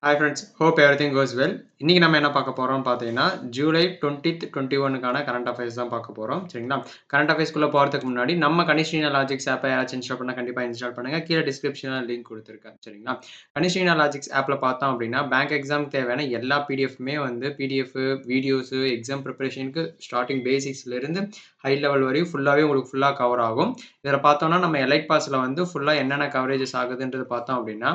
Hi friends, hope everything கோஸ் well. இன்னைக்கு நம்ம என்ன பார்க்க போறோம்னு பார்த்தீங்கன்னா, ஜூலை 20த் 21க்கான கரண்ட் அஃபேர்ஸ் தான் பார்க்க போறோம். சரிங்களா? கரண்ட் அஃபேர்ஸ்க்குள்ள போறதுக்கு முன்னாடி நம்ம கனிஷ்ரீனா லாஜிக்ஸ் ஆப்ப யாராச்சும் இன்ஸ்டால் பண்ணா கண்டிப்பா இன்ஸ்டால் பண்ணுங்க. கீழ டிஸ்கிரிப்ஷன்ல லிங்க் குடுத்துருக்கேன். சரிங்களா? கனிஷ்ரீனா லாஜிக்ஸ் ஆப்ல பார்த்தோம் அப்படின்னா, பேங்க் எக்ஸாம்க்கு தேவையான எல்லா பிடிஎஃப்மே வந்து பிடிஎஃப், வீடியோஸ், எக்ஸாம் பிரிப்பரேஷனுக்கு ஸ்டார்ட்டிங் பேசிக்ஸ்ல இருந்து ஹை லெவல் வரையும் ஃபுல்லா கவர் ஆகும். இதில பார்த்தோம்னா, நம்ம எலைட் பாஸ்ல வந்து ஃபுல்லா என்னென்ன கவரேஜஸ் ஆகுதுன்றது பார்த்தோம் அப்படின்னா,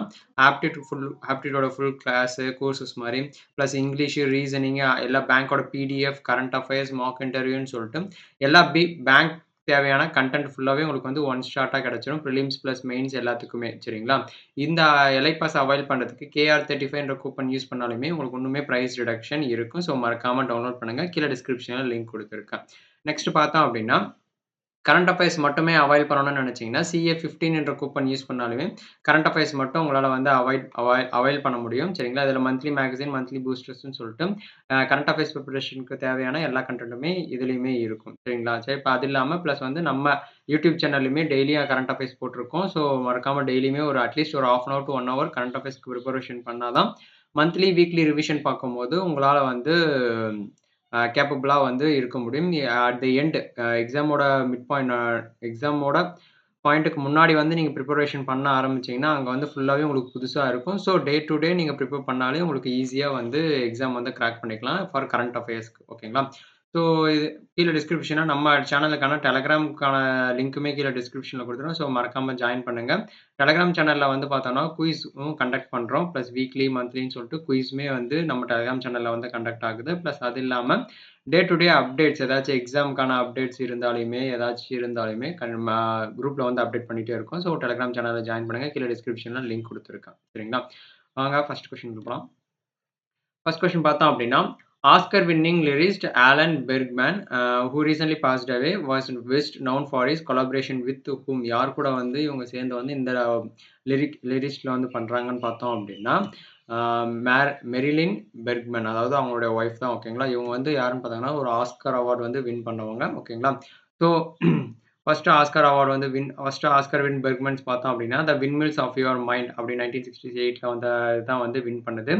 ஆப்டிட்யூடோட ஃபுல் கிளாஸு, கோர்சஸ் மாரி, பிளஸ் இங்கிலீஷு, ரீசனிங் எல்லா பேங்கோட பிடிஎஃப், கரண்ட் அஃபேர்ஸ், மாக் இன்டர்வியூன்னு சொல்லிட்டு எல்லா பேங்க் தேவையான கன்டென்ட் ஃபுல்லாவே உங்களுக்கு வந்து ஒன் ஷாட்டா கிடைச்சிரும். பிரிலிம்ஸ் பிளஸ் மெயின்ஸ் எல்லாத்துக்குமே சரிங்களா? இந்த எலைட் பாஸ் அவைல் பண்றதுக்கு KR35 என்ற கூப்பன் யூஸ் பண்ணாலுமே உங்களுக்கு இன்னுமே பிரைஸ் ரிடக்ஷன் இருக்கும். ஸோ மறக்காம டவுன்லோட் பண்ணுங்க. கீழ டிஸ்கிரிப்ஷன்ல லிங்க் குடுத்துருக்கேன். நெக்ஸ்ட் பார்த்தோம் அப்படின்னா கரண்ட் அஃபேர்ஸ் மட்டுமே அவாய்ட் பண்ணணும்னு நினைச்சீங்கன்னா, CA15 என்ற கூப்பன் யூஸ் பண்ணாலுமே, கரண்ட் அஃபேர்ஸ் மட்டும் உங்களால வந்து அவைல் பண்ண முடியும். சரிங்களா? இதில மந்த்லி மேகசின், மந்த்லி பூஸ்டர்ஸ்ன்னு சொல்லிட்டு கரண்ட் அஃபேர்ஸ் பிரிப்பரேஷனுக்கு தேவையான எல்லா கன்டென்ட்டுமே இதுலயுமே இருக்கும். சரிங்களா? சரி இப்ப அது இல்லாம பிளஸ் வந்து நம்ம யூடியூப் சேனல்லயுமே டெய்லியும் கரண்ட் அஃபேர்ஸ் போட்டிருக்கோம். ஸோ மறக்காம டெய்லியுமே ஒரு அட்லீஸ்ட் ஒரு 1/2 டூ 1 ஹவர் கரண்ட் அஃபேர்ஸ்க்கு பிரிப்பரேஷன் பண்ணா தான், மந்த்லி, வீக்லி ரிவிஷன் பார்க்கும்போது உங்களால வந்து கேப்பபிளா வந்து இருக்க முடியும். அட் தி எண்ட் எக்ஸாமோட மிட் பாயிண்ட் எக்ஸாமோட பாயிண்ட்டுக்கு முன்னாடி வந்து நீங்க பிரிப்பரேஷன் பண்ண ஆரம்பிச்சீங்கன்னா, அங்க வந்து ஃபுல்லாவே உங்களுக்கு புதுசா இருக்கும். ஸோ டே டூ டே நீங்க ப்ரிப்பேர் பண்ணாலே உங்களுக்கு ஈஸியா வந்து எக்ஸாம் வந்து கிராக் பண்ணிக்கலாம் ஃபார் கரண்ட் அஃபேர்ஸ்க்கு. ஓகேங்களா? ஸோ இது கீழ டிஸ்கிரிப்ஷன்ல நம்ம சேனலுக்கான டெலகிராம்க்கான லிங்க்குமே கீழ டிஸ்கிரிப்ஷன்ல குடுத்துருக்கேன். ஸோ மறக்காம ஜாயின் பண்ணுங்க. டெலகிராம் சேனல்ல வந்து பார்த்தோம்னா, குயிஸும் கண்டக்ட் பண்றோம். பிளஸ் வீக்லி, மந்த்லின்னு சொல்லிட்டு குயிஸுமே வந்து நம்ம டெலகிராம் சேனல்ல வந்து கண்டக்ட் ஆகுது. பிளஸ் அது இல்லாம டே டு டே அப்டேட்ஸ் ஏதாச்சும் எக்ஸாம்க்கான அப்டேட்ஸ் இருந்தாலுமே குரூப்ல வந்து அப்டேட் பண்ணிட்டே இருக்கோம். ஸோ டெலகிராம் சேனல்ல ஜாயின் பண்ணுங்க. கீழ டிஸ்கிரிப்ஷன்ல லிங்க் குடுத்துருக்கேன். சரிங்களா? வாங்க ஃபர்ஸ்ட் கொஸ்டின் போலாம். ஃபர்ஸ்ட் கொஸ்டின் பார்த்தோம் அப்படின்னா, Oscar winning lyricist Alan Bergman who recently passed away was best known for his collaboration with whom யார் கூட வந்து இவங்க சேர்ந்து வந்து இந்த லிரிஸ்ட்ல வந்து பண்றாங்கன்னு பார்த்தோம் அப்படின்னா, மெரிலின் பெர்க்மேன் அதாவது அவங்களுடைய ஒய்ஃப் தான் ஓகேங்களா. இவங்க வந்து யாருன்னு பார்த்தாங்கன்னா, ஒரு ஆஸ்கர் அவார்ட் வந்து வின் பண்ணவங்க ஓகேங்களா. So first Oscar win Bergmans பார்த்தோம் அப்படின்னா, த விண்மில்ஸ் ஆஃப் யுவர் மைண்ட் அப்படி 1968ல வந்து தான் வந்து வின் பண்ணுது.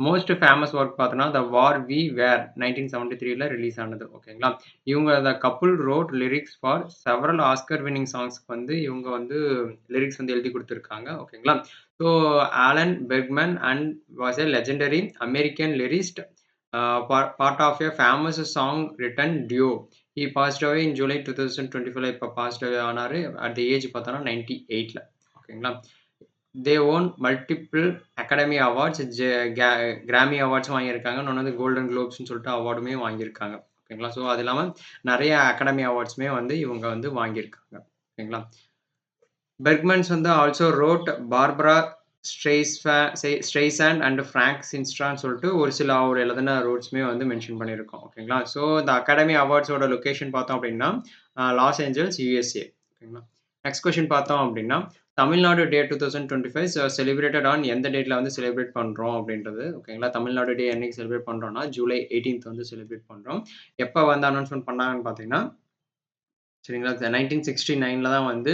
மோஸ்ட் ஃபேமஸ் ஒர்க் பார்த்தோன்னா, த வார் வி வேர் 1973ல ரிலீஸ் ஆனது. ஓகேங்களா? இவங்க the couple wrote lyrics for several Oscar winning சாங்ஸ்க்கு வந்து இவங்க வந்து லிரிக்ஸ் வந்து எழுதி குடுத்துருக்காங்க. ஓகேங்களா? So Alan Bergman and was a legendary American lyricist part of a famous song written due. He passed away in July 2025ல இப்ப பாஸ்ட் அவே ஆனாரு. அட் தி ஏஜ் பார்த்தோன்னா 98ல. ஓகேங்களா? தே ஓன் மல்டிபிள் அகாடமி அவார்ட்ஸ், கிராமி அவார்ட்ஸும் வாங்கியிருக்காங்க. இன்னொன்னு வந்து கோல்டன் குளோப்ஸ்ன்னு சொல்லிட்டு அவார்டுமே வாங்கியிருக்காங்க. ஓகேங்களா? ஸோ அது இல்லாம நெறைய அகாடமி அவார்ட்ஸுமே வந்து இவங்க வந்து வாங்கியிருக்காங்க. ஓகேங்களா? பெர்க்மன்ஸ் வந்து also wrote Barbra Streisand and Frank சின்ஸ்ட்ரான்னு சொல்லிட்டு ஒரு சில அவர் எழுதின ரோட்ஸ்மே வந்து மென்ஷன் பண்ணியிருக்கோம். ஓகேங்களா? ஸோ இந்த அகாடமி அவார்ட்ஸோட லொகேஷன் பார்த்தோம் அப்படின்னா, லாஸ் ஏஞ்சல்ஸ், USA. ஓகேங்களா? நெக்ஸ்ட் கொஸ்டின் பார்த்தோம் அப்படின்னா, தமிழ்நாடு டே 2025 செலிப்ரேட்டட் ஆன் எந்த டேட்ல வந்து செலிப்ரேட் பண்றோம் அப்படின்றது. ஓகேங்களா? தமிழ்நாடு டே என்னைக்கு செலிப்ரேட் பண்றோம்னா, ஜூலை 18th வந்து செலிப்ரேட் பண்றோம். எப்ப வந்து அனௌன்ஸ்மென்ட் பண்ணாங்கன்னு பார்த்தீங்கன்னா, சரிங்களா? 1969ல தான் வந்து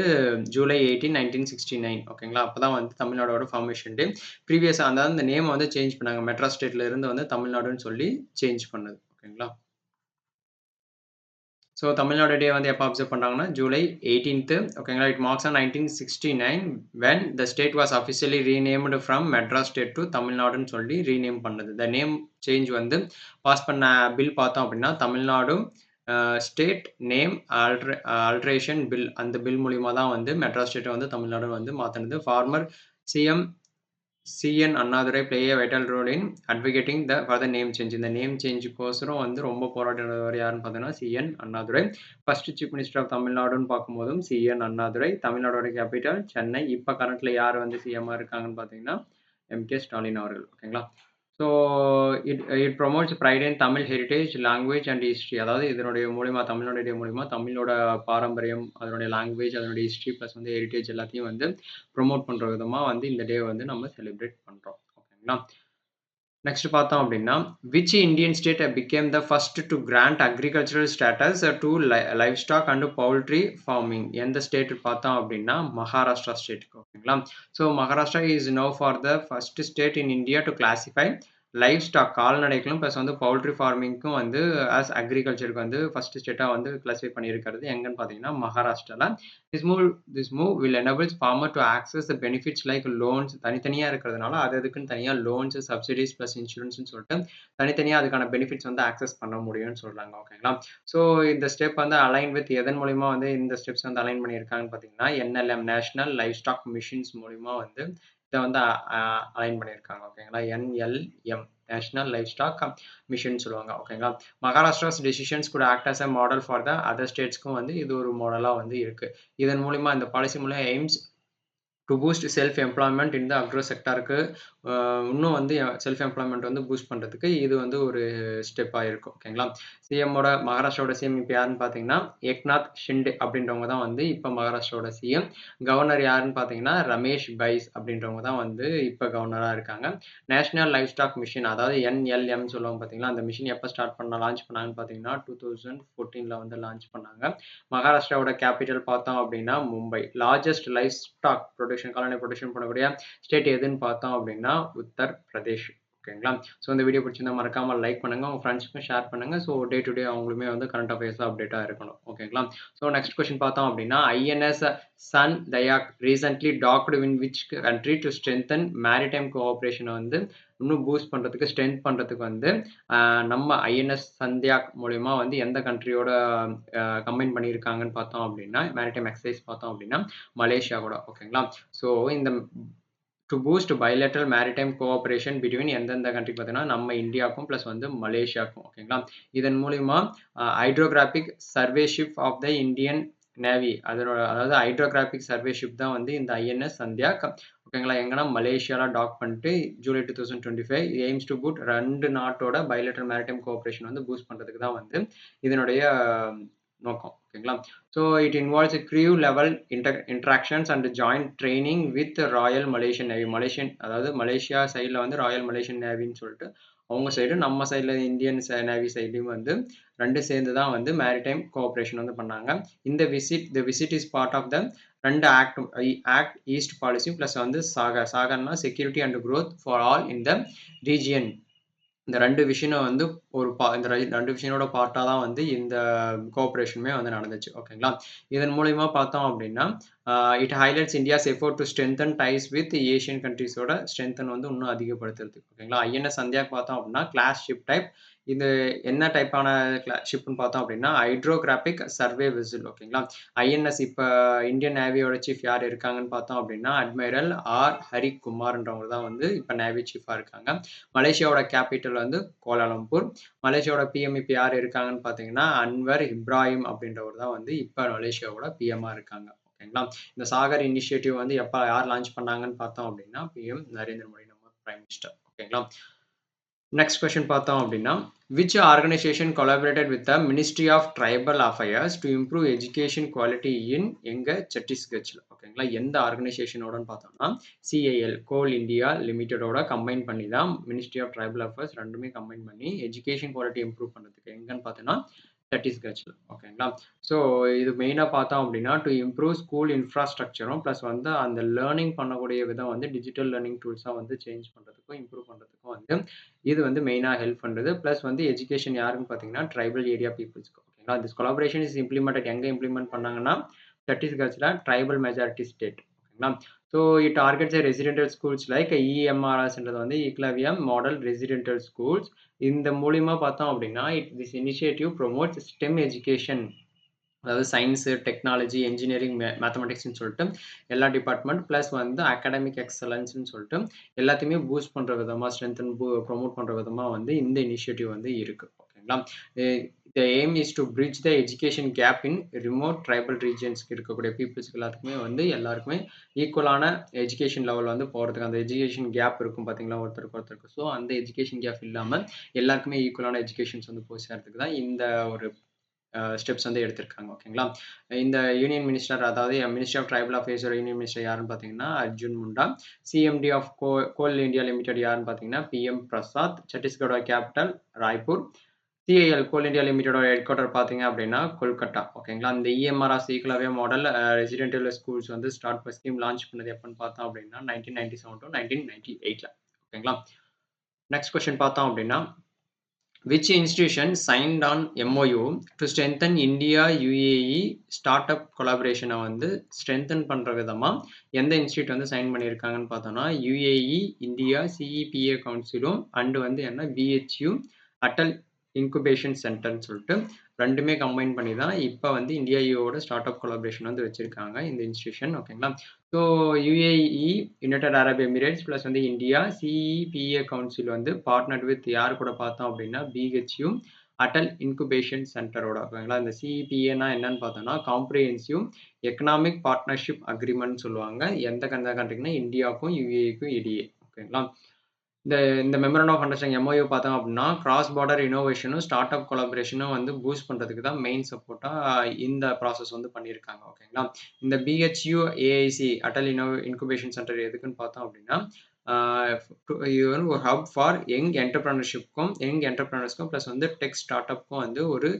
ஜூலை 18, 1969 ஓகேங்களா? அப்பதான் வந்து தமிழ்நாடோட ஃபார்மேஷன் டே. ப்ரீவியஸா அதாவது அந்த நேம வந்து சேஞ்ச் பண்ணாங்க. மெட்ராஸ் ஸ்டேட்ல இருந்து வந்து தமிழ்நாடுன்னு சொல்லி சேஞ்ச் பண்ணது. ஓகேங்களா? ஸோ தமிழ்நாடு டே வந்து எப்ப அப்சர்வ் பண்றாங்கன்னா, ஜூலை 18th ஓகேங்களா? It marks on 1969 when the state was officially renamed from Madras state to தமிழ்நாடுன்னு சொல்லி ரீநேம் பண்ணது. த நேம் சேஞ்ச் வந்து பாஸ் பண்ண பில் பார்த்தோம் அப்படின்னா, Tamil Nadu state name alteration bill அந்த பில் மூலியமா தான் வந்து மெட்ராஸ் ஸ்டேட்ட வந்து தமிழ்நாடு வந்து மாத்துனது. Former CM C N. Annadurai play a vital role in advocating for the name change. இந்த நேம் சேஞ்சுக்கோசரம் வந்து ரொம்ப போராடினவர் யாருன்னு பார்த்தீங்கன்னா, சி.என். Annadurai. First chief minister of தமிழ்நாடுன்னு பார்க்கும்போதும் சி.என். அண்ணாதுரை. தமிழ்நாடோட கேபிட்டல் சென்னை. இப்ப கரண்ட்ல யார் வந்து சிஎம்மா இருக்காங்கன்னு பார்த்தீங்கன்னா, எம்.கே. ஸ்டாலின் அவர்கள். ஓகேங்களா? So it promotes pride in Tamil heritage, language and history. அதாவது இதனுடைய மூலியமா தமிழனுடைய மூலியமா தமிழோட பாரம்பரியம், அதனுடைய லாங்குவேஜ், அதனுடைய ஹிஸ்ட்ரி பிளஸ் வந்து ஹெரிடேஜ் எல்லாத்தையும் வந்து ப்ரொமோட் பண்ற விதமா வந்து இந்த டே வந்து நம்ம செலிப்ரேட் பண்றோம். ஓகேங்களா? நெக்ஸ்ட் பார்த்தோம் அப்படின்னா, which Indian state became the first to grant agricultural status to livestock and poultry farming? எந்த ஸ்டேட் பார்த்தோம் அப்படின்னா, மகாராஷ்டிரா ஸ்டேட். ஓகேங்களா. So Maharashtra is now for the first state in India to classify live stock கால்நடைகளும் ப்ளஸ் வந்து poultry ஃபார்மிங்க்கும் வந்து as அக்ரிகல்ச்சருக்கு வந்து ஃபர்ஸ்ட் ஸ்டேட்டா வந்து கிளாசிஃபை பண்ணியிருக்கிறது எங்கன்னு பார்த்தீங்கன்னா மகாராஷ்டிரால. This move this move will enables farmer to access the benefits like loans தனித்தனியா இருக்கிறதுனால அது அதுக்குன்னு தனியா லோன்ஸ், சப்சிடிஸ் பிளஸ் இன்சூரன்ஸ்னு சொல்லிட்டு தனித்தனியா அதுக்கான பெனிஃபிட்ஸ் வந்து ஆக்சஸ் பண்ண முடியும்னு சொல்றாங்க. ஓகேங்களா. ஸோ இந்த ஸ்டெப் வந்து அலைன் வித் எதன் மூலியமா வந்து இந்த ஸ்டெப்ஸ் வந்து அலைன் பண்ணியிருக்காங்கன்னு பார்த்தீங்கன்னா NLM national live stock missions மூலியமா வந்து இதை வந்து அலைன் பண்ணியிருக்காங்க. ஓகேங்களா. NLM national live stock mission சொல்லுவாங்க. ஓகேங்களா. Maharashtra's decisions could act as a model for the other ஸ்டேட்ஸ்க்கும் வந்து இது ஒரு மாடலா வந்து இருக்கு. இதன் மூலியமா இந்த பாலிசி மூலம் aims to boost self employment in the agro செக்டாருக்கு இன்னும் வந்து செல்ஃப் எம்ப்ளாய்மெண்ட் வந்து பூஸ்ட் பண்ணுறதுக்கு இது வந்து ஒரு ஸ்டெப்பாக இருக்கும். ஓகேங்களா. சிஎம்மோட மகாராஷ்டிராவோட சிஎம் இப்போ யாருன்னு பார்த்தீங்கன்னா ஏக்நாத் ஷிண்டே அப்படின்றவங்க தான் வந்து இப்போ மகாராஷ்டிராவோட சிஎம். கவர்னர் யாருன்னு பார்த்தீங்கன்னா ரமேஷ் பைஸ் அப்படின்றவங்க தான் வந்து இப்போ கவர்னராக இருக்காங்க. நேஷனல் லைவ் ஸ்டாக் மிஷின் அதாவது என்எல்எம் சொல்லுவாங்க பார்த்தீங்களா, அந்த மிஷின் எப்போ லான்ச் பண்ணாங்கன்னு பார்த்தீங்கன்னா 2014 வந்து லான்ச் பண்ணாங்க. மகாராஷ்டிராவோட கேபிட்டல் பார்த்தோம் அப்படின்னா Mumbai. Largest livestock production கால்நடை ப்ரொடக்ஷன் பண்ணக்கூடிய ஸ்டேட் எதுன்னு பார்த்தோம் அப்படின்னா உத்தர் பிரதேஷ். ஓகேங்களா. ஸோ இந்த வீடியோ பிடிச்சிருந்தா மறக்காம லைக் பண்ணுங்க, உங்க ஃப்ரெண்ட்ஸ்க்கும் ஷேர் பண்ணுங்க. ஸோ டே டு டே அவங்களுமே வந்து கரண்ட் அஃபேர்ஸ் அப்டேட்டாக இருக்கணும். ஓகேங்களா. ஸோ நெக்ஸ்ட் கொஸ்டின் பார்த்தோம் அப்படின்னா INS Sandhayak recently docked in which country to strengthen maritime கோஆப்ரேஷனை வந்து இன்னும் பூஸ்ட் பண்ணுறதுக்கு ஸ்ட்ரென்த் பண்ணுறதுக்கு வந்து நம்ம ஐஎன்எஸ் சந்தியாக் மூலியமா வந்து எந்த கண்ட்ரியோட கம்பைன் பண்ணியிருக்காங்கன்னு பார்த்தோம் அப்படின்னா மேரிடைம் எக்ஸசைஸ் பார்த்தோம் அப்படின்னா மலேசியா கூட. ஓகேங்களா. ஸோ இந்த to boost bilateral maritime cooperation between எந்தெந்த கண்ட்ரி பார்த்தீங்கன்னா நம்ம இந்தியாவுக்கும் ப்ளஸ் வந்து மலேசியாவுக்கும். ஓகேங்களா. இதன் மூலிமா hydrographic survey ship of the Indian navy அதனோட அதாவது ஹைட்ரோகிராபிக் சர்வேஷிப் தான் வந்து இந்த ஐஎன்எஸ் சந்தியாக். ஓகேங்களா. எங்கன்னா மலேசியால டாக் பண்ணிட்டு ஜூலை 2025 எய்ம்ஸ் டு பூட் 2 நாட்டோட பைலேட்ரல் மேரிடைம் கோஆப்ரேஷன் வந்து பூஸ்ட் பண்ணுறதுக்கு தான் வந்து இதனுடைய நோக்கம். ஓகேங்களா. So it involves crew level interactions and joint training with Royal Malaysian Navy. அதாவது மலேசியா சைடில் வந்து ராயல் மலேசியன் நேவின்னு சொல்லிட்டு அவங்க சைடு, நம்ம சைடில் இந்தியன் நேவி சைட்லையும் வந்து ரெண்டு சேர்ந்து தான் வந்து மேரிடைம் கோஆப்ரேஷன் வந்து பண்ணாங்க. இந்த visit is part of the ரெண்டு ஆக்ட் ஈஸ்ட் பாலிசி ப்ளஸ் வந்து சாகர்னா security and growth for all in the region. இந்த 2 விஷயம் வந்து இந்த 2 விஷயனோட பார்ட்டா தான் வந்து இந்த கோஆப்பரேஷனுமே வந்து நடந்துச்சு. ஓகேங்களா. இதன் மூலியமா பார்த்தோம் அப்படின்னா it highlights India's effort to strengthen ties with Asian கண்ட்ரீஸோட ஸ்ட்ரென்தன் வந்து இன்னும் அதிகப்படுத்துறதுக்கு. ஓகேங்களா. ஐஎன்எஸ் சந்தியாக் பார்த்தோம் அப்படின்னா கிளாஸ் ஷிப் டைப். இது என்ன டைப்பான ஷிப்னு பார்த்தோம் அப்படின்னா ஹைட்ரோகிராபிக் சர்வே வெசல். ஓகேங்களா. ஐஎன்எஸ் இப்போ இந்தியன் நேவியோட சீஃப் யார் இருக்காங்கன்னு பார்த்தோம் அப்படின்னா அட்மைரல் ஆர் ஹரிகுமார்ன்றவங்க தான் வந்து இப்போ நேவி சீஃபாக இருக்காங்க. மலேசியாவோட கேபிட்டல் வந்து கோலாலம்பூர். மலேசியாவோட பிஎம் இப்போ யார் இருக்காங்கன்னு பார்த்தீங்கன்னா அன்வர் இப்ராஹிம் அப்படின்றவர் தான் வந்து இப்போ மலேசியாவோட பிஎம்மாக இருக்காங்க. ஓகேங்களா. இந்த சாகர் இனிஷியேட்டிவ் வந்து எப்போ யார் லான்ச் பண்ணாங்கன்னு பார்த்தோம் அப்படின்னா பிஎம் நரேந்திர மோடி நம்ம பிரைம் மினிஸ்டர். ஓகேங்களா. நெக்ஸ்ட் கொஸ்டின் பார்த்தோம் அப்படின்னா which organisation collaborated with the ministry of tribal affairs to improve education quality in எங்க சத்தீஸ்கட்சில். ஓகேங்களா. எந்த ஆர்கனைசேஷனோடன்னு பார்த்தோம்னா சிஐஎல் கோல் இந்தியா லிமிடெடோட கம்பைன் பண்ணி தான் மினிஸ்ட்ரி ஆஃப் ட்ரைபல் அஃபேர்ஸ் ரெண்டுமே கம்பைன் பண்ணி எஜுகேஷன் குவாலிட்டி இம்ப்ரூவ் பண்ணுறதுக்கு எங்கன்னு பார்த்தோன்னா சத்தீஸ்கட்சில். ஓகேங்களா. ஸோ இது மெயினாக பார்த்தோம் அப்படின்னா டு இம்ப்ரூவ் ஸ்கூல் இன்ஃப்ராஸ்ட்ரக்சரும் ப்ளஸ் வந்து அந்த லேர்னிங் பண்ணக்கூடிய விதம் வந்து டிஜிட்டல் லேர்னிங் டூல்ஸாக வந்து சேஞ்ச் பண்ணுறதுக்கும் இம்ப்ரூவ் பண்ணுறதுக்கும் வந்து இது வந்து மெயினாக ஹெல்ப் பண்ணுறது. ப்ளஸ் வந்து எஜுகேஷன் யாருன்னு பார்த்தீங்கன்னா ட்ரைபல் ஏரியா பீப்புள்ஸ்க்கு. ஓகேங்களா. திஸ் கொலாபரேஷன் இஸ் இம்ப்ளிமெண்டட் எங்கே இம்ப்ளிமெண்ட் பண்ணாங்கன்னா சத்தீஸ்கட்சில் ட்ரைபல் மெஜாரிட்டி ஸ்டேட். ஓகேங்களா. So it targets residential schools like இஎம்ஆர்எஸ்ன்றது வந்து இக்லவியம் மாடல் ரெசிடென்டல் ஸ்கூல்ஸ். இந்த மூலியமா பார்த்தோம் அப்படின்னா this initiative promotes STEM education அதாவது சயின்ஸு, டெக்னாலஜி, என்ஜினியரிங், மேத்தமெட்டிக்ஸ்னு சொல்லிட்டு எல்லா டிபார்ட்மெண்ட் ப்ளஸ் வந்து அகாடமிக் எக்ஸலன்ஸ்னு சொல்லிட்டு எல்லாத்தையுமே பூஸ்ட் பண்ணுற விதமாக ஸ்ட்ரென்தன் ப்ரொமோட் பண்ணுற விதமாக வந்து இந்த இனிஷியேட்டிவ் வந்து இருக்குது. ஓகேங்களா. The aim is to bridge the education gap in remote tribal ரீஜன்ஸ்க்கு இருக்கக்கூடிய பீப்புள்ஸ்க்கு எல்லாத்துக்குமே வந்து எல்லாருக்குமே ஈக்குவலான எஜுகேஷன் லெவல் வந்து போகிறதுக்கு அந்த எஜுகேஷன் கேப் இருக்கும் பார்த்தீங்களா ஒருத்தருக்கு. ஸோ அந்த எஜுகேஷன் கேப் இல்லாமல் எல்லாருக்குமே ஈக்குவலான எஜுகேஷன்ஸ் வந்து போய் சேர்றதுக்கு தான் இந்த ஒரு ஸ்டெப்ஸ் வந்து எடுத்திருக்காங்க. ஓகேங்களா? இந்த யூனியன் மினிஸ்டர் அதாவது மினிஸ்ட்ரி ஆஃப் ட்ரைபல் அஃபேர்ஸோட யூனியன் மினிஸ்டர் யாருன்னு பார்த்தீங்கன்னா, Arjun Munda. CMD of Coal India Limited யாருன்னு பார்த்தீங்கன்னா, பிஎம் பிரசாத். சத்தீஸ்கரோட கேபிட்டல் ராய்ப்பூர். சிஐஎல் கோல் இந்தியா லிமிடெடோட ஹெட் குவார்ட்டர் பார்த்தீங்க அப்படின்னா கொல்கட்டா. ஓகேங்களா? இந்த EMRR Eklavya model residential schools வந்து ஸ்டார்ட் ஸ்கீம் லான்ச் பண்ணது எப்பன்னு பார்த்தோம் அப்படின்னா 1997 to 1998ல. ஓகேங்களா? நெக்ஸ்ட் கொஸ்டின் பார்த்தோம் அப்படின்னா, which institution signed on MOU to strengthen India UAE startup கொலாபரேஷனை வந்து ஸ்ட்ரென்தன் பண்ற விதமா எந்த இன்ஸ்டியூட் வந்து சைன் பண்ணியிருக்காங்கன்னு பார்த்தோம்னா, UAE இந்தியா CEPA கவுன்சிலும் அண்ட் வந்து என்ன BHU அட்டல் இன்குபேஷன் சென்டர்னு சொல்லிட்டு 2மே கம்பைன் பண்ணி தான் இப்போ வந்து இந்தியா யூஓட ஸ்டார்ட்-அப் கொலாபரேஷன் வந்து வச்சிருக்காங்க இந்த இன்ஸ்டியூஷன். ஓகேங்களா? So UAE United Arab Emirates plus வந்து இந்தியா CEPA கவுன்சில் வந்து பார்ட்னர்ட் வித் யார் கூட பார்த்தோம் அப்படின்னா BHU அட்டல் இன்குபேஷன் சென்டரோட. ஓகேங்களா? இந்த CEPAனா என்னன்னு பார்த்தோம்னா காம்ப்ரிஹென்சிவ் எக்கனாமிக் பார்ட்னர்ஷிப் அக்ரிமெண்ட் சொல்லுவாங்க. எந்த கண்ட்ரிக்குன்னா இந்தியாவுக்கும் UAEக்கும் இடையே. ஓகேங்களா? இந்த மெமரண்ட் ஆஃப் அண்டர்ஸ்டாண்டிங் MOU பார்த்தோம் அப்படின்னா கிராஸ் பார்டர் இனோவேஷனும் ஸ்டார்ட் அப் கொலாபரேஷனும் வந்து பூஸ்ட் பண்ணுறதுக்கு தான் மெயின் சப்போர்ட்டாக இந்த ப்ராசஸ் வந்து பண்ணியிருக்காங்க. ஓகேங்களா? இந்த BHU AIC Atal incubation centre எதுக்குன்னு பார்த்தோம் அப்படின்னா இது வந்து ஒரு ஹப் ஃபார் யங் என்டர்பிரனர்ஸ்க்கும் ப்ளஸ் வந்து டெக் ஸ்டார்ட் அப்க்கும் வந்து ஒரு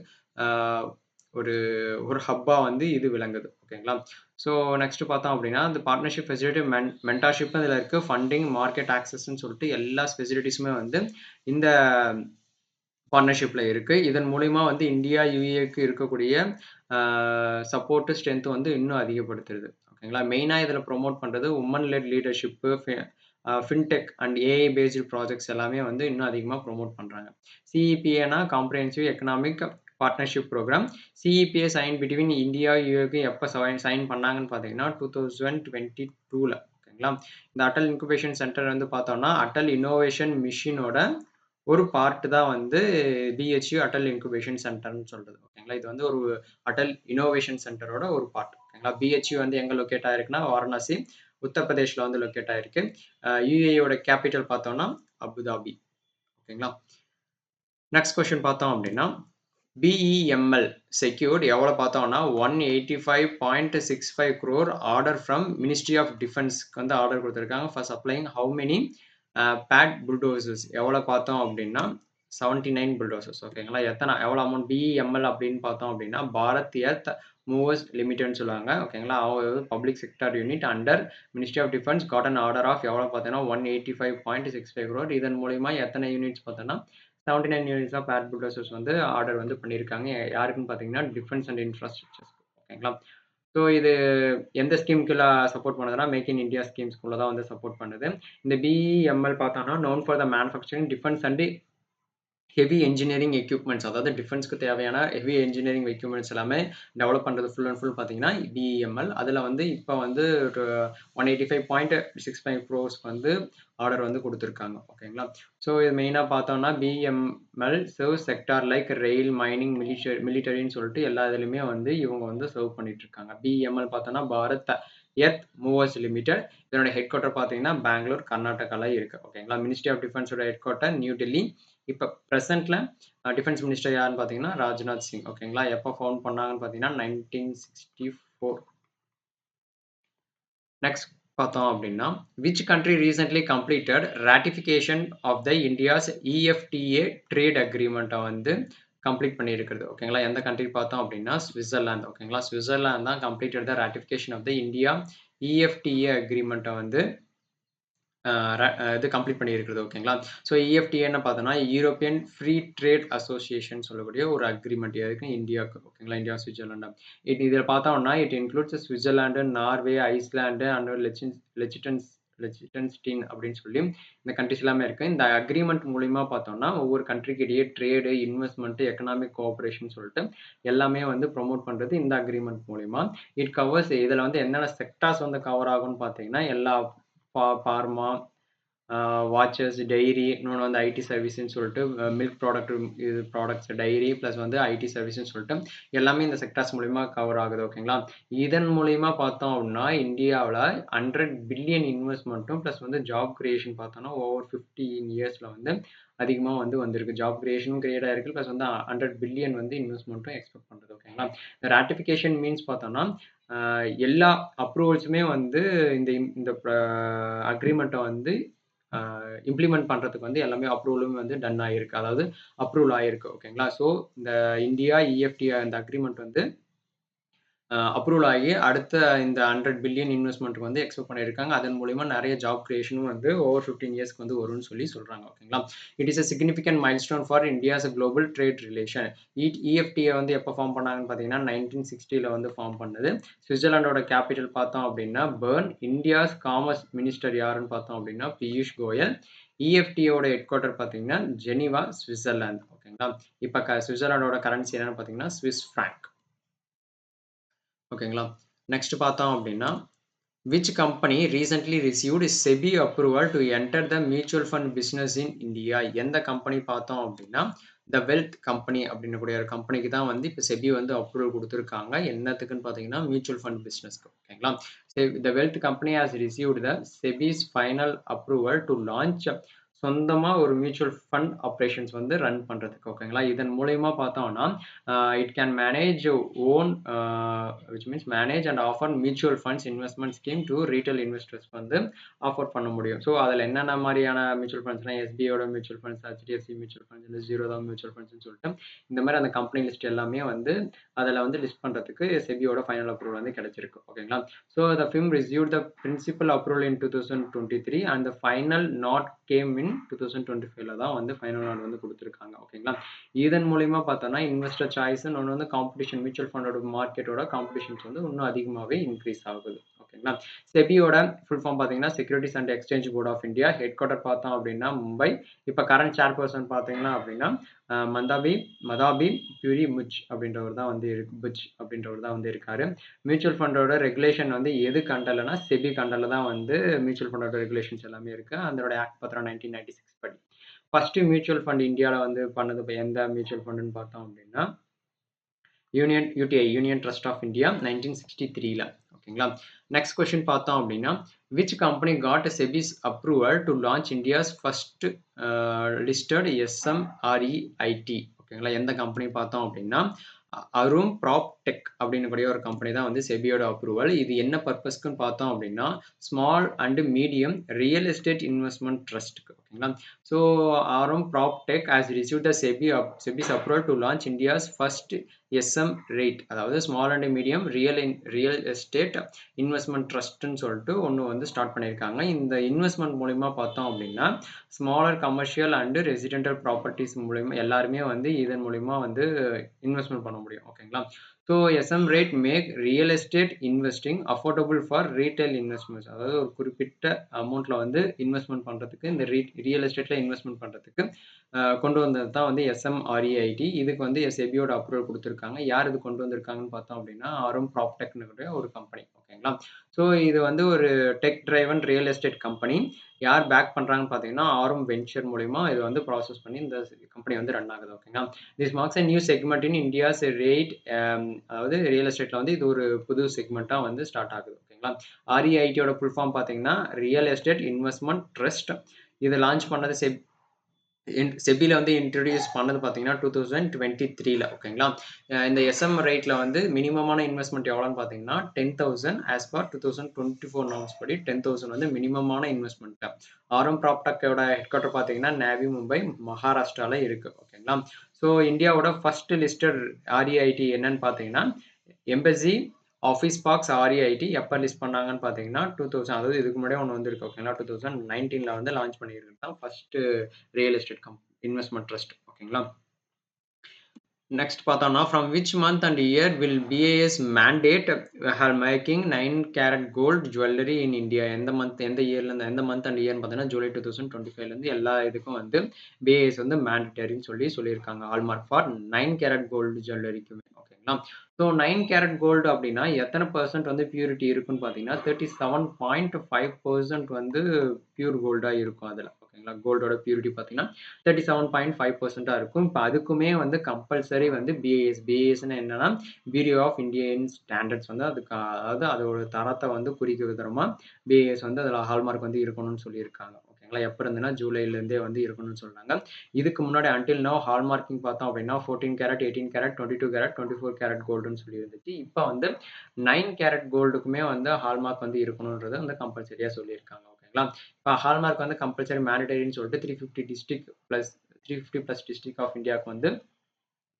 ஒரு ஹப்பாக வந்து இது விளங்குது. ஓகேங்களா? ஸோ நெக்ஸ்ட் பார்த்தோம் அப்படின்னா இந்த பார்ட்னர்ஷிப் ஃபெசிலிட்டி மென்டார்ஷிப் இதில் இருக்குது. ஃபண்டிங் மார்க்கெட் ஆக்சஸ்ன்னு சொல்லிட்டு எல்லா ஃபெசிலிட்டிஸுமே வந்து இந்த பார்ட்னர்ஷிப்பில் இருக்குது. இதன் மூலிமா வந்து இந்தியா யூஏக்கு இருக்கக்கூடிய சப்போர்ட்டு ஸ்ட்ரென்த் வந்து இன்னும் அதிகப்படுத்துறது. ஓகேங்களா? மெயினாக இதில் ப்ரொமோட் பண்ணுறது women led leadership fintech and AI based projects எல்லாமே வந்து இன்னும் அதிகமாக ப்ரொமோட் பண்ணுறாங்க. CEPAனா comprehensive economic partnership programme. CEPA sign between India யூஏக்கு எப்போ சைன் பண்ணாங்கன்னு பார்த்தீங்கன்னா 2022ல. ஓகேங்களா? இந்த அட்டல் இன்குபேஷன் சென்டர் வந்து பார்த்தோம்னா அட்டல் இன்னோவேஷன் மிஷினோட ஒரு பார்ட் தான் வந்து BHU அட்டல் இன்குபேஷன் சென்டர்னு சொல்றது. ஓகேங்களா? இது வந்து ஒரு அட்டல் இன்னோவேஷன் சென்டரோட ஒரு பார்ட். ஓகேங்களா? BHU வந்து எங்கே லொக்கேட் ஆயிருக்குன்னா வாரணாசி உத்தரப்பிரதேஷ்ல வந்து லொக்கேட் ஆயிருக்கு. UAEயோட கேபிட்டல் பார்த்தோம்னா அபுதாபி. ஓகேங்களா? நெக்ஸ்ட் கொஸ்டின் பார்த்தோம் அப்படின்னா BEML செக்யூர்ட் எவ்வளோ பார்த்தோம்னா 185.65 crore order from ministry of டிஃபென்ஸ்க்கு வந்து ஆர்டர் கொடுத்துருக்காங்க for supplying how many bad bulldozers எவ்வளோ பார்த்தோம் அப்படின்னா 79 புல்டோசர்ஸ். ஓகேங்களா? எவ்வளோ அமௌண்ட் BEML அப்படின்னு பார்த்தோம் அப்படின்னா பாரத் எர்த் மூவர்ஸ் லிமிடெட்னு சொல்லுவாங்க. ஓகேங்களா? அவங்க public sector unit under ministry of defence got an order of எவ்வளோ பார்த்தோன்னா 185.65 crore. இதன் மூலிமா எத்தனை யூனிட்ஸ் பார்த்தோன்னா 79 யூனிட்ஸ் ஆஃப் பேட் புல்டோசர்ஸ் வந்து ஆர்டர் வந்து பண்ணியிருக்காங்க. யாருக்குன்னு பார்த்தீங்கன்னா டிஃபென்ஸ் அண்ட் இன்ஃப்ராஸ்ட்ரக்சர்ஸ். ஓகேங்களா? ஸோ இது எந்த ஸ்கீம்குள்ள சப்போர்ட் பண்ணுதுன்னா மேக் இன் இந்தியா ஸ்கீம்ஸ்குள்ள தான் வந்து சப்போர்ட் பண்ணுது. இந்த BEML பார்த்தோம்னா known for the manufacturing defence and heavy engineering equipments அதாவது டிஃபென்ஸ்க்கு தேவையான ஹெவி என்ஜினியரிங் எக்யூப்மெண்ட்ஸ் எல்லாமே டெவலப் பண்ணுறது ஃபுல் அண்ட் ஃபுல் பார்த்தீங்கன்னா BEML. அதில் வந்து இப்போ வந்து 185.65 crores வந்து ஆர்டர் வந்து கொடுத்துருக்காங்க. ஓகேங்களா? ஸோ இது மெயினாக பார்த்தோம்னா BEML serve sector like rail mining மிலிட்டரின்னு சொல்லிட்டு எல்லா இதுலையுமே வந்து இவங்க வந்து சர்வ் பண்ணிட்டு இருக்காங்க. BEML பார்த்தோம்னா பாரத் எர்த் மூவர்ஸ் லிமிடெட். இதனோட ஹெட் குவார்ட்டர் பார்த்தீங்கன்னா பெங்களூர் கர்நாடகாவில் இருக்கு. ஓகேங்களா? மினிஸ்ட்ரி ஆஃப் டிஃபென்ஸோட ஹெட் குவார்ட்டர் நியூ டெல்லி. இப்போ ப்ரெசென்ட்ல டிஃபென்ஸ் மினிஸ்டர் யாருன்னு பார்த்தீங்கன்னா ராஜ்நாத் சிங். ஓகேங்களா? எப்போ ஃபவுண்ட் பண்ணாங்கன்னு பார்த்தீங்கன்னா 1964. நெக்ஸ்ட் பார்த்தோம் அப்படின்னா which country recently completed ratification of the India's EFTA trade அக்ரிமெண்ட்டை வந்து கம்ப்ளீட் பண்ணியிருக்கிறது. ஓகேங்களா? எந்த கண்ட்ரி பார்த்தோம் அப்படின்னா ஸ்விட்சர்லாந்து. ஓகேங்களா? ஸ்விட்சர்லாந்து தான் completed the ratification of the India EFTA அக்ரிமெண்ட்டை வந்து இது கம்ப்ளீட் பண்ணியிருக்கிறது. ஓகேங்களா? ஸோ EFTA பார்த்தோம்னா யூரோப்பியன் ஃப்ரீ ட்ரேட் அசோசியேஷன் சொல்லக்கூடிய ஒரு அக்ரிமெண்ட் எதுக்கு இந்தியாவுக்கு. ஓகேங்களா? இந்தியா ஸ்விட்சர்லாந்து இதில் பார்த்தோம்னா it includes Switzerland Norway Iceland and Liechtenstein அப்படின்னு சொல்லி இந்த கண்ட்ரிஸ் எல்லாமே இருக்குது. இந்த அக்ரிமெண்ட் மூலிமா பார்த்தோம்னா ஒவ்வொரு கண்ட்ரிக்கு இடையே ட்ரேடு இன்வெஸ்ட்மெண்ட் எக்கனாமிக் கோஆப்ரேஷன் சொல்லிட்டு எல்லாமே வந்து ப்ரொமோட் பண்ணுறது இந்த அக்ரிமெண்ட் மூலிமா. இட் கவர்ஸ் இதில் வந்து என்னென்ன செக்டார்ஸ் வந்து கவர் ஆகும்னு பார்த்தீங்கன்னா எல்லா ஃபார்மா வாட்சஸ், டெய்ரி, இன்னொன்னு வந்து ஐடி சர்வீஸ்ன்னு சொல்லிட்டு மில்க் ப்ராடக்ட்ஸ், டெய்ரி ப்ளஸ் வந்து ஐடி சர்வீஸ்ன்னு சொல்லிட்டு எல்லாமே இந்த செக்டார்ஸ் மூலியமா கவர் ஆகுது. ஓகேங்களா? இதன் மூலியமா பார்த்தோம் அப்படின்னா, இந்தியாவுல 100 பில்லியன் இன்வெஸ்ட்மென்ட்டும் ப்ளஸ் வந்து ஜாப் கிரியேஷன் பார்த்தோம்னா, ஓவர் 15 இயர்ஸ்ல வந்து அதிகமா வந்து வந்திருக்கு. ஜாப் கிரியேஷனும் கிரியேட் ஆயிருக்கு. ப்ளஸ் வந்து 100 பில்லியன் வந்து இன்வெஸ்ட்மென்ட்டும் எக்ஸ்பெக்ட் பண்றது. ஓகேங்களா? ராட்டிஃபிகேஷன் மீன்ஸ் பார்த்தோம்னா, எல்லா அப்ரூவல்ஸுமே வந்து இந்த இந்த அக்ரீமெண்ட்ட வந்து இம்ப்ளிமெண்ட் பண்றதுக்கு வந்து எல்லாமே அப்ரூவலும் வந்து டன் ஆயிருக்கு. அதாவது அப்ரூவல் ஆயிருக்கு. ஓகேங்களா? ஸோ இந்த இந்தியா, இஎஃப்டிஏ இந்த அக்ரீமெண்ட் வந்து அப்ரூவல் ஆகி அடுத்த இந்த 100 பில்லியன் இன்வெஸ்ட்மென்ட்க்கு வந்து எக்ஸ்பெக்ட் பண்ணியிருக்காங்க. அதன் மூலியமா நெறைய ஜாப் கிரியேஷனும் வந்து ஓவர் 15 இயர்ஸ்க்கு வந்து வரும்னு சொல்லி சொல்றாங்க. ஓகேங்களா? It is a significant milestone for India's global trade relation. EFTA வந்து எப்ப ஃபார்ம் பண்ணாங்கன்னு பார்த்தீங்கன்னா, 1960ல வந்து ஃபார்ம் பண்ணது. சுவிட்சர்லாந்தோட கேபிட்டல் பார்த்தோம் அப்படின்னா பெர்ன். இந்தியாஸ் காமர்ஸ் மினிஸ்டர் யாருன்னு பார்த்தோம் அப்படின்னா பியூஷ் கோயல். இஎஃப்டிஏவோட ஹெட் குவார்ட்டர் பார்த்தீங்கன்னா ஜெனீவா, சுவிட்சர்லாந்து. ஓகேங்களா? இப்ப சுவிட்சர்லாந்தோட கரன்சி என்னன்னு பார்த்தீங்கன்னா ஸ்விஸ் பிராங்க். ஓகேங்களா? நெக்ஸ்ட் பார்த்தோம் அப்படின்னா, which company recently received SEBI approval to enter the mutual fund business in India? எந்த கம்பெனி பார்த்தோம் அப்படின்னா, The Wealth Company அப்படின்னு கூடிய ஒரு கம்பெனிக்கு தான் வந்து இப்போ செபி வந்து அப்ரூவல் கொடுத்துருக்காங்க. என்னத்துக்குன்னு பார்த்தீங்கன்னா மியூச்சுவல் ஃபண்ட் பிஸ்னஸ்க்கு. ஓகேங்களா? The Wealth Company has received the SEBI's final approval to launch சொந்தமா ஒரு மியூச்சுவல் ஃபண்ட் ஆப்பரேஷன்ஸ் வந்து ரன் பண்றதுக்கு. ஓகேங்களா? இதன் மூலியமா பார்த்தோம்னா, it can manage own which means manage and offer mutual funds investment scheme to retail இன்வெஸ்டர்ஸ்க்கு வந்து ஆஃபர் பண்ண முடியும். ஸோ அதில் என்னென்ன மாதிரியான மியூச்சுவல் ஃபண்ட்ஸ்னா எஸ்பிஐயோட mutual funds, HDFC mutual funds, இல்லை ஜீரோதா மியூச்சுவல் ஃபண்ட்ஸ்னு சொல்லிட்டு இந்த மாதிரி அந்த கம்பெனி லிஸ்ட் எல்லாமே வந்து அதில் வந்து லிஸ்ட் பண்ணுறதுக்கு செபியோட ஃபைனல் அப்ரூவல் வந்து கிடைச்சிருக்கு. ஓகேங்களா? So the firm received the principal approval in 2023 and the final nod came in 2025ல தான் வந்து ஃபைனல் நாட் வந்து கொடுத்துருக்காங்க. ஓகேங்களா? இதன் மூலியமா பார்த்தோம்னா இன்வெஸ்டர் சாய்ஸ் ஒன்று வந்து காம்படிஷன் மியூச்சுவல் ஃபண்டோட மார்க்கெட்டோட காம்படிஷன்ஸ் வந்து இன்னும் அதிகமாகவே இன்க்ரீஸ் ஆகுது. ஓகேங்களா? செபியோட ஃபுல் ஃபார்ம் பார்த்தீங்கன்னா securities and exchange board of India. Headquarter பார்த்தோம் அப்படின்னா மும்பை. இப்போ கரண்ட் சேர்பர்சன் பார்த்தீங்கன்னா அப்படின்னா மதாபி பியூரி முச் அப்படின்றவர் தான் வந்து புச் அப்படின்றவர் தான் வந்து இருக்காரு. மியூச்சுவல் ஃபண்டோட ரெகுலேஷன் வந்து எது கண்டலனா செபி கண்டல தான் வந்து மியூச்சுவல் ஃபண்டோட ரெகுலேஷன்ஸ் எல்லாமே இருக்கு. அதோட ஆக்ட் பத்திரம் 1996 படி. ஃபர்ஸ்ட் மியூச்சுவல் ஃபண்ட் இந்தியாவில் வந்து பண்ணது இப்போ எந்த மியூச்சுவல் ஃபண்டுன்னு பார்த்தோம் அப்படின்னா யூனியன் ட்ரஸ்ட் ஆஃப் இந்தியா 1963ல. ஓகேங்களா? நெக்ஸ்ட் கொஸ்டின் பார்த்தோம் அப்படின்னா which company got SEBI's approval to launch India's first listed SMREIT. ஓகேங்களா? எந்த கம்பெனி பார்த்தோம் அப்படின்னா அரும் ப்ராப் டெக் அப்படின்னு கூடிய ஒரு கம்பெனி தான் வந்து செபியோட அப்ரூவல். இது என்ன பர்பஸ்க்குன்னு பார்த்தோம் அப்படின்னா small and medium real estate investment ட்ரஸ்ட்டுக்கு. ஓகேங்களா? So Arum prop tech has received the SEBI's approval to launch India's first SM REIT, அதாவது small and medium real estate investment ட்ரஸ்ட்னு சொல்லிட்டு ஒன்று வந்து ஸ்டார்ட் பண்ணியிருக்காங்க. இந்த இன்வெஸ்ட்மெண்ட் மூலிமா பார்த்தோம் அப்படின்னா smaller commercial and residential properties மூலிமா எல்லாருமே வந்து இதன் மூலிமா வந்து இன்வெஸ்ட்மெண்ட் பண்ண முடியும். ஓகேங்களா? So SM REIT make real estate investing affordable for retail investments, அதாவது ஒரு குறிப்பிட்ட அமௌண்ட்ல வந்து இன்வெஸ்ட்மெண்ட் பண்றதுக்கு இந்த ரியல் எஸ்டேட்ல இன்வெஸ்ட்மெண்ட் பண்றதுக்கு கொண்டு வந்தது தான் வந்து எஸ்எம்ஆர்இஐடி. இதுக்கு வந்து செபியோட அப்ரூவல் கொடுத்துருக்காங்க. யார் இது கொண்டு வந்திருக்காங்கன்னு பார்த்தோம் அப்படின்னா அரும் ப்ராப்டெக்னு ஒரு கம்பெனி. ஓகேங்களா? ஸோ இது வந்து ஒரு tech driven real estate company. யார் பேக் பண்றாங்கன்னு பார்த்தீங்கன்னா ஆரும் வெஞ்சர் மூலியமா இது வந்து ப்ராசஸ் பண்ணி இந்த கம்பெனி வந்து ரன் ஆகுது. ஓகேங்களா? This marks a new segment in India's REIT, அதாவது ரியல் எஸ்டேட்ல வந்து இது ஒரு புது செக்மெண்ட்டா வந்து ஸ்டார்ட் ஆகுது. ஓகேங்களா? ஆர்இஐடியோட ஃபுல் ஃபார்ம் பார்த்தீங்கன்னா ரியல் எஸ்டேட் இன்வெஸ்ட்மெண்ட் ட்ரஸ்ட். இதை லான்ச் பண்ணது செபில வந்து இன்ட்ரடியூஸ் பண்ணது பார்த்தீங்கன்னா 2023ல. ஓகேங்களா? இந்த எஸ்எம் ரேட்ல வந்து மினிமமான இன்வெஸ்ட்மெண்ட் எவ்வளோன்னு பார்த்தீங்கன்னா 10,000 ஆஸ் பர் 2024 நார்ம்ஸ் படி 10,000 வந்து மினிமமான இன்வெஸ்ட்மெண்ட். ஆரம் ப்ராப்டெக்கோட ஹெட் குவார்ட்டர் பார்த்தீங்கன்னா நேவி மும்பை மகாராஷ்டிரால இருக்கு. ஓகேங்களா? ஸோ இந்தியாவோட ஃபர்ஸ்ட் லிஸ்டட் ஆர்இஐடி என்னன்னு பார்த்தீங்கன்னா எம்பசி ஆஃபீஸ் பார்க்ஸ் ஆர்இஐடி. எப்போ லிஸ்ட் பண்ணாங்கன்னு பார்த்தீங்கன்னா 2000, அதாவது இதுக்கு முன்னாடியே ஒன்று வந்துருக்கு. ஓகேங்களா? 2019ல வந்து லான்ச் பண்ணியிருக்கு தான் first real estate investment trust. ஓகேங்களா? நெக்ஸ்ட் பார்த்தோம்னா from which month and year will BIS mandate making 9 carat gold jewellery in India. எந்த இயர்லேருந்து எந்த மந்த் அண்ட் இயர்னு பார்த்தீங்கன்னா ஜூலை 2025லேருந்து எல்லா இதுக்கும் வந்து பிஏஎஸ் வந்து மேண்டேட்டரின்னு சொல்லியிருக்காங்க. ஹால்மார்க் ஃபார் 9 கேரட் கோல்டு ஜுவல்லரிக்குமே. ஓகேங்களா. ஸோ 9 கேரட் கோல்டு அப்படின்னா எத்தனை பெர்சன்ட் வந்து பியூரிட்டி இருக்குன்னு பார்த்தீங்கன்னா 37.5% வந்து பியூர் கோல்டா இருக்கும் அதில். ஓகேங்களா. கோல்டோட பியூரிட்டி பார்த்தீங்கன்னா 37.5% இருக்கும். இப்போ அதுக்குமே வந்து கம்பல்சரி வந்து பிஏஎஸ். பிஏஎஸ்ன்னு என்னன்னா பியூரோ ஆஃப் இந்தியன் ஸ்டாண்டர்ட்ஸ் வந்து அதுக்கு அதாவது அதோட தரத்தை வந்து குறிக்கும் விதமா பிஏஎஸ் வந்து அதில் ஹால்மார்க் வந்து இருக்கணும்னு சொல்லியிருக்காங்க. ஓகேங்களா. எப்போ இருந்துன்னா ஜூலைலேருந்தே வந்து இருக்கணும்னு சொல்றாங்க. இதுக்கு முன்னாடி அன்டில் நவ் ஹால்மார்க்கிங் பார்த்தோம் அப்படின்னா 14 கேரட், 18 கேரட், 22 கேரட், 24 கேரட் கோல்டுன்னு சொல்லி இருந்துச்சு. இப்போ வந்து 9 கேரட் கோல்டுக்குமே வந்து ஹால்மார்க் வந்து இருக்கணுன்றது வந்து கம்பல்சரியா சொல்லியிருக்காங்க. ஓகேங்களா. இப்போ ஹால்மார்க் வந்து கம்பல்சரி மேண்டேட்டரின்னு சொல்லிட்டு 350 district plus 350 plus district of இந்தியாவுக்கு வந்து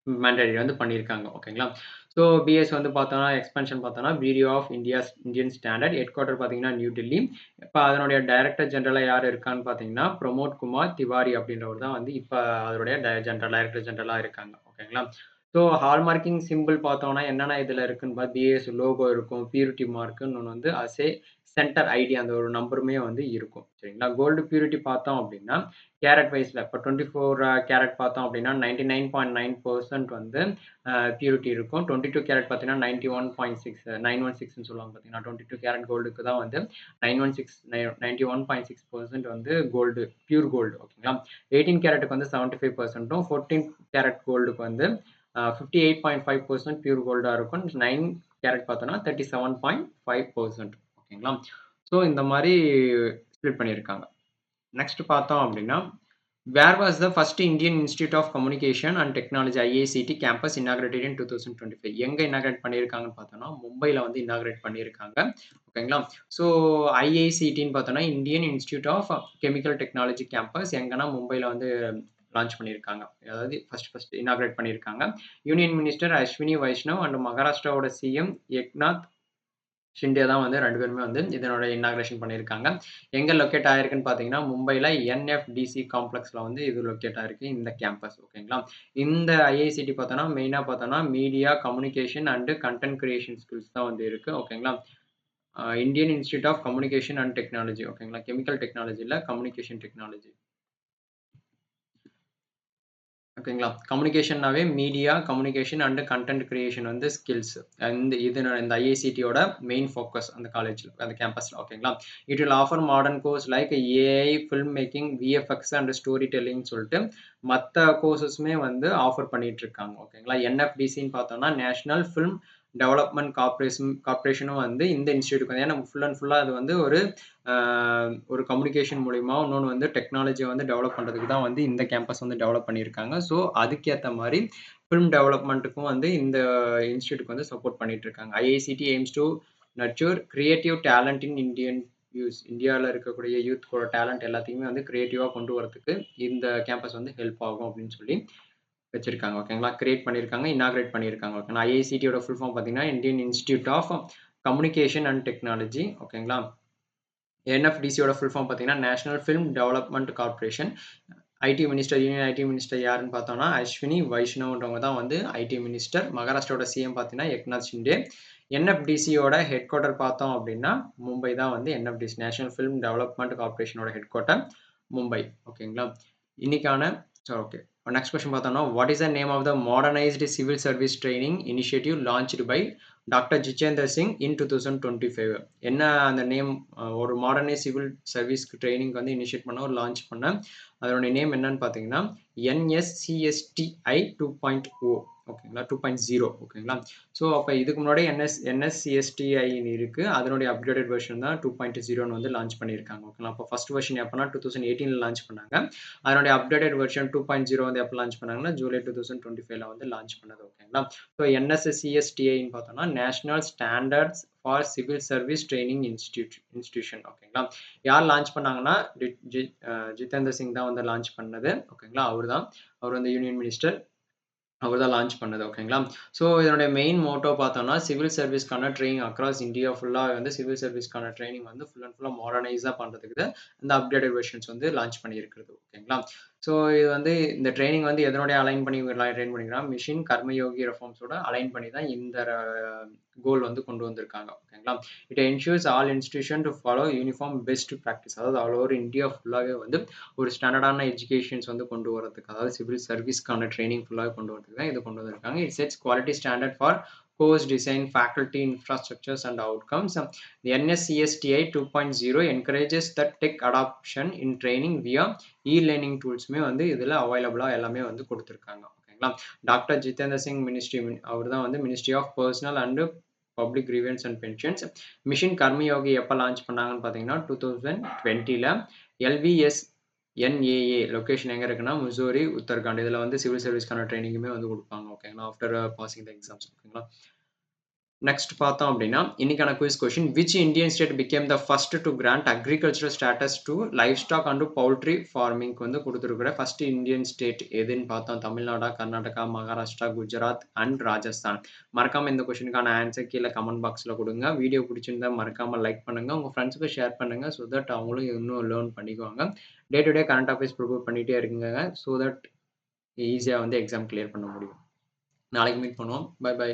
மேண்டேட்டரி வந்து பண்ணியிருக்காங்க. ஓகேங்களா. ஸோ பிஎஸ் வந்து பார்த்தோம்னா எக்ஸ்பென்ஷன் பார்த்தோம்னா bureau of Indian standard head quarter பார்த்தீங்கன்னா நியூ டெல்லி. இப்போ அதனுடைய டைரக்டர் ஜெனரலா யார் இருக்கான்னு பார்த்தீங்கன்னா பிரமோத் குமார் திவாரி அப்படின்றவர் தான் வந்து இப்போ அதனுடைய டைரக்டர் ஜெனரலா இருக்காங்க. ஓகேங்களா. ஸோ ஹால்மார்க்கிங் சிம்பிள் பார்த்தோம்னா என்னென்ன இதில் இருக்குன்னு பிஎஸ் லோகோ இருக்கும், பியூரிட்டி மார்க், இன்னொன்று வந்து அசே சென்டர் ஐடி அந்த ஒரு நம்பருமே வந்து இருக்கும். சரிங்களா. கோல்டு பியூரிட்டி பார்த்தோம் அப்படின்னா கேரட் வைஸ்ல இப்போ 24 கேரட் பார்த்தோம் அப்படின்னா 99.9% வந்து பியூரிட்டி இருக்கும். 22 கேரட் பார்த்தீங்கன்னா 91.6 916ன்னு சொல்லுவாங்க பார்த்தீங்கன்னா 22 கேரட் கோல்டுக்கு தான் வந்து 91.6% வந்து கோல்டு பியூர் கோல்டு. ஓகேங்களா. 18 கேரட்டுக்கு வந்து 75%ம் 14 கேரட் கோல்டுக்கு வந்து 58.5% பியூர் கோல்டா இருக்கும். 9 கேரட் பார்த்தோம்னா 37.5%. ஓகேங்களா. ஸோ இந்த மாதிரி ஸ்ப்ளிட் பண்ணியிருக்காங்க. நெக்ஸ்ட் பார்த்தோம் அப்படின்னா where was the first Indian institute of communication and Technology IICT campus inaugurated in 2025 எங்க இனாகிரேட் பண்ணியிருக்காங்கன்னு பார்த்தோம்னா மும்பையில் வந்து இனாகிரேட் பண்ணியிருக்காங்க. ஓகேங்களா. ஸோ ஐஐசிடின்னு பார்த்தோம்னா Indian institute of Chemical Technology campus எங்கன்னா மும்பையில் வந்து லான்ச் பண்ணியிருக்காங்க. அதாவது ஃபர்ஸ்ட் இனாகிரேட் பண்ணியிருக்காங்க. Union minister Ashwini Vaishnaw and மகாராஷ்டிராவோட சிஎம் ஏக்நாத் ஷிண்டே தான் வந்து 2 பேருமே வந்து இதனோட இனாகிரேஷன் பண்ணியிருக்காங்க. எங்க லொக்கேட் ஆயிருக்குன்னு பார்த்தீங்கன்னா, மும்பைல என்எஃப்டிசி காம்ப்ளெக்ஸ்ல வந்து இது லொக்கேட் ஆயிருக்கு இந்த கேம்பஸ். ஓகேங்களா. இந்த ஐஐசிடி பார்த்தோம்னா, மெயினா பார்த்தோம்னா media, communication and content creation skills தான் வந்து இருக்கு. ஓகேங்களா. Indian institute of communication and technology. ஓகேங்களா. கெமிக்கல் டெக்னாலஜி இல்ல, கம்யூனிகேஷன் டெக்னாலஜி. ஓகேங்களா. கம்யூனிகேஷன்னாவே media, communication and content creation வந்து ஸ்கில்ஸ். இந்த ஐஐசிடியோட மெயின் ஃபோக்கஸ் அந்த காலேஜ்ல, அந்த கேம்பஸ்ல. ஓகேங்களா. It will offer modern course like AI, film making, VFX and storytelling சொல்லிட்டு மத்த கோர்சஸுமே வந்து ஆஃபர் பண்ணிட்டு இருக்காங்க. ஓகேங்களா. என்எஃப்டிசின்னு பார்த்தோம்னா நேஷனல் ஃபில்ம் டெவலப்மெண்ட் கார்ப்பரேஷனும் வந்து இந்த இன்ஸ்டியூட்டுக்கு வந்து ஏன்னா ஃபுல் அண்ட் ஃபுல்லா அது வந்து ஒரு கம்யூனிகேஷன் மூலியமா இன்னொன்று வந்து டெக்னாலஜியை வந்து டெவலப் பண்ணுறதுக்கு தான் வந்து இந்த கேம்பஸ் வந்து டெவலப் பண்ணியிருக்காங்க. ஸோ அதுக்கேற்ற மாதிரி ஃபிலிம் டெவலப்மெண்ட்டுக்கும் வந்து இந்த இன்ஸ்டியூட்டுக்கு வந்து சப்போர்ட் பண்ணிட்டு இருக்காங்க. IICT AIIMS to nurture creative talent in Indian use. இந்தியாவில் இருக்கக்கூடிய யூத்தோட டேலண்ட் எல்லாத்தையுமே வந்து கிரியேட்டிவாக கொண்டு வரதுக்கு இந்த கேம்பஸ் வந்து ஹெல்ப் ஆகும் அப்படின்னு சொல்லி வச்சிருக்காங்க. ஓகேங்களா. கிரியேட் பண்ணியிருக்காங்க, இனாகிரேட் பண்ணியிருக்காங்க. ஓகேங்களா. ஐஐசிடியோட ஃபுல் ஃபார்ம் பார்த்தீங்கன்னா Indian institute of communication and technology. ஓகேங்களா. என்எஃப்டிசியோட ஃபுல் ஃபார்ம் பார்த்தீங்கன்னா national film development corporation. IT minister, union IT minister யாருன்னு பார்த்தோம்னா அஸ்வினி வைஷ்ணவ்ன்றவங்க தான் வந்து ஐடி மினிஸ்டர். மகாராஷ்டிராவோட சிஎம் பார்த்தீங்கன்னா ஏக்நாத் ஷிண்டே. என்எஃப்டிசியோட ஹெட் குவார்ட்டர் பார்த்தோம் அப்படின்னா மும்பை தான் வந்து NFDC national film development கார்ப்பரேஷனோட head quarter Mumbai. ஓகேங்களா. இன்னைக்கான ஓகே நெக்ஸ்ட் கொஸ்டின் பார்த்தோம்னா what is the name of the modernised civil service training initiative launched by doctor Jitender Singh இன் 2025 என்ன அந்த நேம் ஒரு மாடர்னைஸ் சிவில் சர்வீஸ் ட்ரைனிங் வந்து இனிஷியேட் பண்ண ஒரு லான்ச் பண்ண அதனுடைய நேம் என்னன்னு பார்த்தீங்கன்னா என்எஸ்சிஎஸ்டிஐ 2.0. ஓகேங்களா. 2.0. ஓகேங்களா. ஸோ அப்போ இதுக்கு முன்னாடி என்எஸ்சிஎஸ்டிஐ இருக்கு. அதனுடைய அப்கிரேடட் வெர்ஷன் தான் 2.0 வந்து லான்ச் பண்ணியிருக்காங்க. ஓகேங்களா. அப்போ ஃபர்ஸ்ட் வெர்ஷன் எப்போனா 2018 லான்ச் பண்ணாங்க. அதனுடைய அப்டேட்டட் வெர்ஷன் 2.0 வந்து எப்போ லான்ச் பண்ணாங்கன்னா ஜூலை 2025 வந்து லான்ச் பண்ணது. ஓகேங்களா. ஸோ என்எஸ்சிஎஸ்டிஐன்னு பார்த்தோம்னா national standards for civil service training institution. ஓகேங்களா. யார் லான்ச் பண்ணாங்கன்னா ஜிதேந்தர் சிங் தான் வந்து லான்ச் பண்ணது. ஓகேங்களா. அவர் வந்து யூனியன் மினிஸ்டர், அவர் தான் லான்ச் பண்ணது. ஓகேங்களா. ஸோ இதனுடைய மெயின் மோட்டோ பார்த்தோம்னா சிவில் சர்வீஸ்க்கான ட்ரைனிங் அக்ராஸ் இந்தியா ஃபுல்லாக வந்து சிவில் சர்வீஸ்க்கான ட்ரைனிங் வந்து ஃபுல் அண்ட் ஃபுல்லாக மாடர்னைஸாக பண்ணுறதுக்கு இந்த அப்டேட்டட் வெர்ஷன்ஸ் வந்து லான்ச் பண்ணியிருக்கிறது. ஓகேங்களா. ஸோ இது வந்து இந்த ட்ரைனிங் வந்து எதனுடைய அலைன் பண்ணி ட்ரெயின் பண்ணிக்கலாம் மிஷின் கர்மயோகி ரெஃபார்ம்ஸோட அலைன் பண்ணி தான் இந்த கோல் வந்து கொண்டு வந்திருக்காங்க. ஓகேங்களா? It ensures all institution to follow uniform best practice. அதாவது ஆல் ஓவர் இந்தியா ஃபுல்லாவே வந்து ஒரு ஸ்டாண்டர்டான எஜுகேஷன்ஸ் வந்து கொண்டு வரதுக்கு, அதாவது சிவில் சர்வீஸ்க்கான ட்ரெய்னிங் ஃபுல்லாவே கொண்டு வரதுக்கு தான் இது கொண்டு வந்திருக்காங்க. It sets quality standard for course design, faculty, infrastructures, and outcomes. The NSCSTI 2.0 encourages the tech adoption in training via e-learning tools-மே வந்து இதுல அவைலபிளா எல்லாமே வந்து கொடுத்திருக்காங்க. ஓகேங்களா? டாக்டர் ஜிதேந்திர சிங் அவர் தான் வந்து ministry of personnel and public grievances and pensions. Mission Karmayogi எப்போ லான்ச் பண்ணாங்கன்னு பார்த்தீங்கன்னா 2020ல LVS NAA லொகேஷன் எங்க இருக்குன்னா மிசோரி, உத்தரகாண்ட். இதுல வந்து சிவில் சர்வீஸ்க்கான ட்ரைனிங்குமே வந்து குடுப்பாங்க. ஓகேங்களா? After passing the exams. ஓகேங்களா? நெக்ஸ்ட் பார்த்தோம் அப்படின்னா, இன்னைக்கான quiz question which Indian state became the first to grant agricultural status to livestock and poultry ஃபார்மிங்க்கு வந்து கொடுத்துருக்கிற ஃபர்ஸ்ட் இந்தியன் ஸ்டேட் எதுன்னு பார்த்தோம். தமிழ்நாடா, கர்நாடகா, மகாராஷ்டிரா, குஜராத் அண்ட் ராஜஸ்தான். மறக்காம இந்த கொஸ்டினுக்கான ஆன்சர் கீழே கமெண்ட் பாக்ஸ்ல கொடுங்க. வீடியோ பிடிச்சிருந்தா மறக்காம லைக் பண்ணுங்க. உங்க ஃப்ரெண்ட்ஸுக்கு ஷேர் பண்ணுங்க. ஸோ தட் அவங்களும் இன்னும் லேர்ன் பண்ணிக்குவாங்க. Day to day current affairs prepare பண்ணிட்டே இருக்குங்க. ஸோ தட் ஈஸியா வந்து எக்ஸாம் கிளியர் பண்ண முடியும். நாளைக்கு மீட் பண்ணுவோம். Bye by.